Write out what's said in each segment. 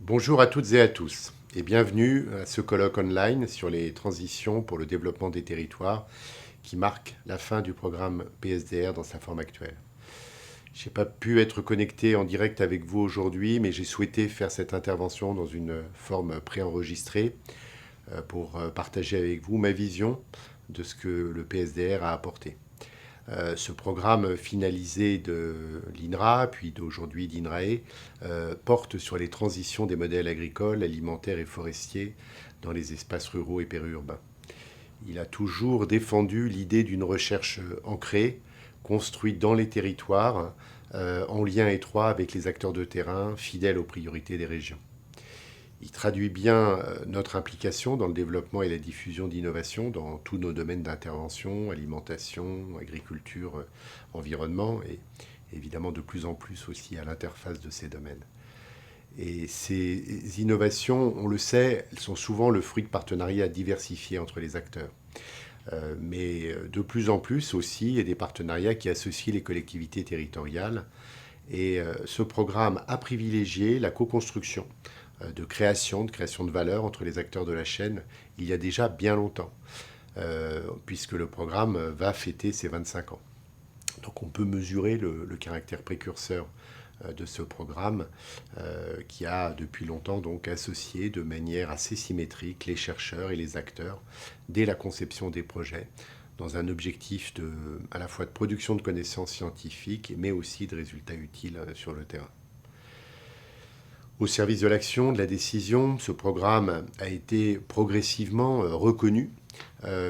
Bonjour à toutes et à tous et bienvenue à ce colloque online sur les transitions pour le développement des territoires qui marque la fin du programme PSDR dans sa forme actuelle. Je n'ai pas pu être connecté en direct avec vous aujourd'hui, mais j'ai souhaité faire cette intervention dans une forme préenregistrée pour partager avec vous ma vision de ce que le PSDR a apporté. Ce programme finalisé de l'INRA, puis d'aujourd'hui d'INRAE, porte sur les transitions des modèles agricoles, alimentaires et forestiers dans les espaces ruraux et périurbains. Il a toujours défendu l'idée d'une recherche ancrée, construite dans les territoires, en lien étroit avec les acteurs de terrain, fidèles aux priorités des régions. Il traduit bien notre implication dans le développement et la diffusion d'innovations dans tous nos domaines d'intervention, alimentation, agriculture, environnement, et évidemment de plus en plus aussi à l'interface de ces domaines. Et ces innovations, on le sait, elles sont souvent le fruit de partenariats diversifiés entre les acteurs. Mais de plus en plus aussi, et des partenariats qui associent les collectivités territoriales. Et ce programme a privilégié la co-construction de création de valeur entre les acteurs de la chaîne il y a déjà bien longtemps, puisque le programme va fêter ses 25 ans. Donc on peut mesurer le caractère précurseur de ce programme qui a depuis longtemps donc associé de manière assez symétrique les chercheurs et les acteurs dès la conception des projets dans un objectif à la fois de production de connaissances scientifiques mais aussi de résultats utiles sur le terrain. Au service de l'action, de la décision, ce programme a été progressivement reconnu,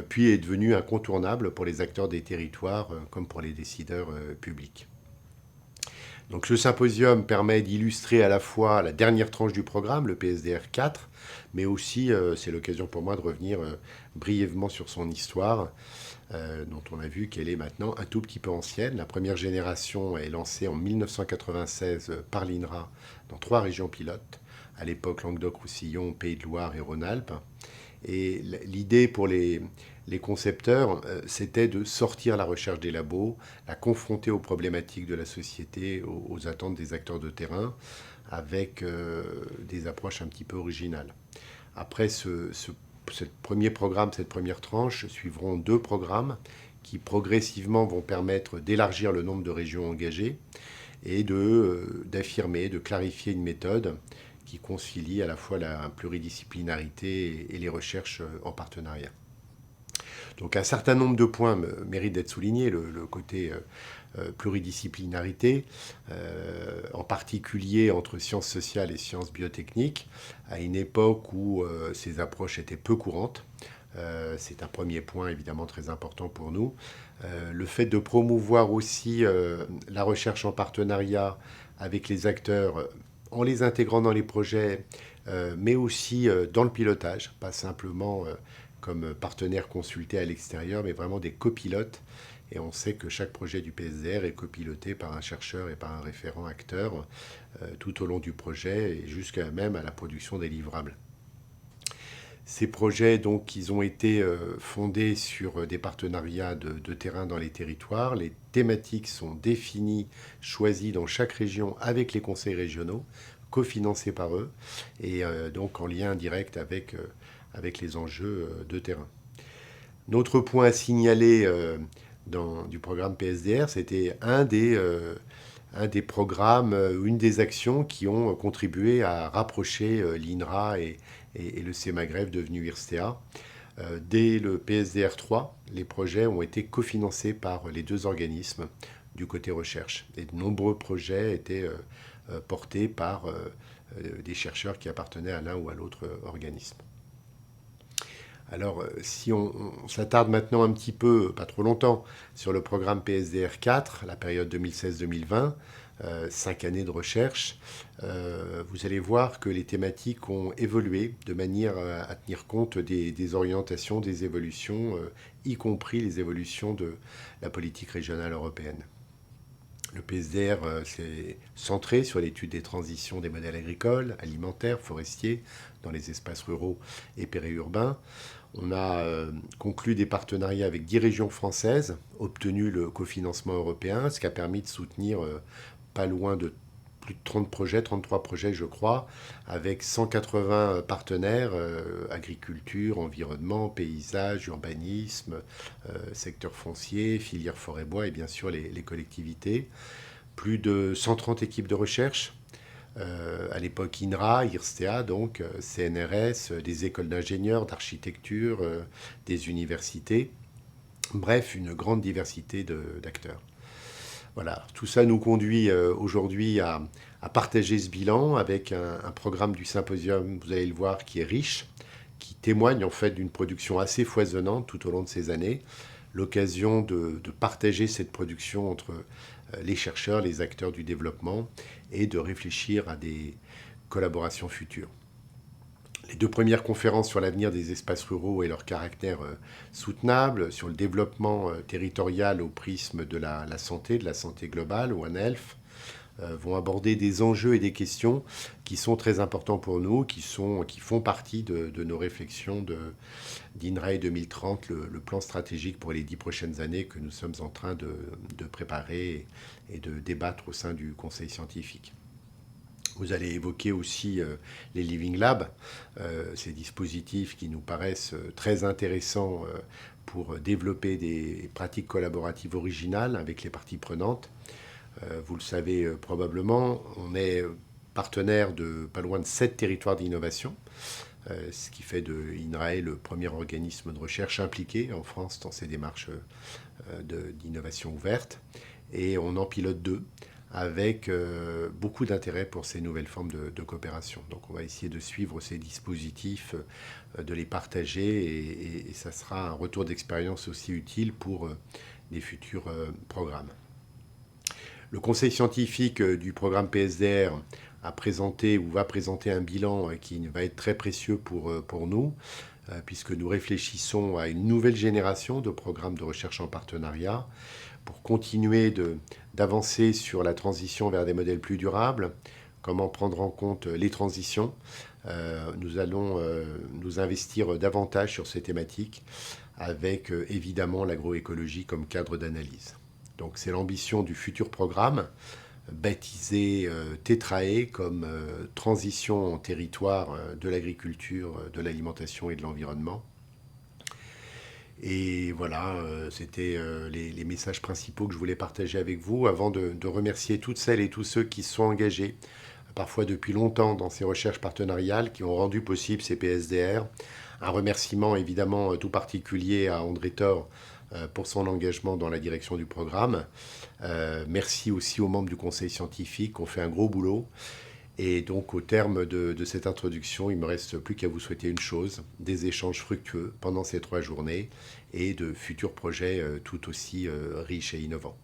puis est devenu incontournable pour les acteurs des territoires comme pour les décideurs publics. Donc ce symposium permet d'illustrer à la fois la dernière tranche du programme, le PSDR 4, mais aussi c'est l'occasion pour moi de revenir brièvement sur son histoire, dont on a vu qu'elle est maintenant un tout petit peu ancienne. La première génération est lancée en 1996 par l'INRA dans 3 régions pilotes, à l'époque Languedoc-Roussillon, Pays de Loire et Rhône-Alpes. Et l'idée pour les concepteurs, c'était de sortir la recherche des labos, la confronter aux problématiques de la société, aux attentes des acteurs de terrain, avec des approches un petit peu originales. Après ce premier programme, cette première tranche, suivront 2 programmes qui progressivement vont permettre d'élargir le nombre de régions engagées et d'affirmer, de clarifier une méthode qui concilie à la fois la pluridisciplinarité et les recherches en partenariat. Donc un certain nombre de points méritent d'être soulignés, le côté pluridisciplinarité, en particulier entre sciences sociales et sciences biotechniques, à une époque où ces approches étaient peu courantes. C'est un premier point évidemment très important pour nous. Le fait de promouvoir aussi la recherche en partenariat avec les acteurs en les intégrant dans les projets, mais aussi dans le pilotage, pas simplement comme partenaire consulté à l'extérieur, mais vraiment des copilotes. Et on sait que chaque projet du PSDR est copiloté par un chercheur et par un référent acteur tout au long du projet et jusqu'à même à la production des livrables. Ces projets, donc, ils ont été fondés sur des partenariats de terrain dans les territoires. Les thématiques sont définies, choisies dans chaque région avec les conseils régionaux, cofinancés par eux, et donc en lien direct avec les enjeux de terrain. Notre point à signaler du programme PSDR, c'était un des programmes, une des actions qui ont contribué à rapprocher l'INRA et le CEMAGREF devenu IRSTEA. Dès le PSDR 3, les projets ont été cofinancés par les 2 organismes du côté recherche. Et de nombreux projets étaient portés par des chercheurs qui appartenaient à l'un ou à l'autre organisme. Alors, si on s'attarde maintenant un petit peu, pas trop longtemps, sur le programme PSDR 4, la période 2016-2020, 5 années de recherche, vous allez voir que les thématiques ont évolué de manière à tenir compte des orientations, des évolutions, y compris les évolutions de la politique régionale européenne. Le PSDR s'est centré sur l'étude des transitions des modèles agricoles, alimentaires, forestiers, dans les espaces ruraux et périurbains. On a conclu des partenariats avec 10 régions françaises, obtenu le cofinancement européen, ce qui a permis de soutenir pas loin de plus de 30 projets, 33 projets je crois, avec 180 partenaires, agriculture, environnement, paysage, urbanisme, secteur foncier, filière forêt-bois et bien sûr les collectivités. Plus de 130 équipes de recherche, à l'époque INRA, IRSTEA, donc CNRS, des écoles d'ingénieurs, d'architecture, des universités. Bref, une grande diversité d'acteurs. Voilà, tout ça nous conduit aujourd'hui à partager ce bilan avec un programme du symposium, vous allez le voir, qui est riche, qui témoigne en fait d'une production assez foisonnante tout au long de ces années. L'occasion de partager cette production entre les chercheurs, les acteurs du développement et de réfléchir à des collaborations futures. Les deux premières conférences sur l'avenir des espaces ruraux et leur caractère soutenable, sur le développement territorial au prisme de la santé globale, One Health, vont aborder des enjeux et des questions qui sont très importants pour nous, qui font partie de nos réflexions d'INRAE 2030, le plan stratégique pour les 10 prochaines années que nous sommes en train de préparer et de débattre au sein du Conseil scientifique. Vous allez évoquer aussi les Living Labs, ces dispositifs qui nous paraissent très intéressants pour développer des pratiques collaboratives originales avec les parties prenantes. Vous le savez probablement, on est partenaire de pas loin de 7 territoires d'innovation, ce qui fait de INRAE le premier organisme de recherche impliqué en France dans ces démarches d'innovation ouverte. Et on en pilote 2 avec beaucoup d'intérêt pour ces nouvelles formes de coopération. Donc on va essayer de suivre ces dispositifs, de les partager et ça sera un retour d'expérience aussi utile pour des futurs programmes. Le conseil scientifique du programme PSDR a présenté ou va présenter un bilan qui va être très précieux pour nous, puisque nous réfléchissons à une nouvelle génération de programmes de recherche en partenariat pour continuer d'avancer sur la transition vers des modèles plus durables, comment prendre en compte les transitions. Nous allons nous investir davantage sur ces thématiques avec évidemment l'agroécologie comme cadre d'analyse. Donc c'est l'ambition du futur programme, baptisé TETRAE comme transition en territoire de l'agriculture, de l'alimentation et de l'environnement. Et voilà, c'était les messages principaux que je voulais partager avec vous avant de remercier toutes celles et tous ceux qui se sont engagés, parfois depuis longtemps, dans ces recherches partenariales qui ont rendu possible ces PSDR. Un remerciement évidemment tout particulier à André Thor pour son engagement dans la direction du programme. Merci aussi aux membres du conseil scientifique qui ont fait un gros boulot. Et donc, au terme de cette introduction, il ne me reste plus qu'à vous souhaiter une chose, des échanges fructueux pendant ces 3 journées et de futurs projets tout aussi riches et innovants.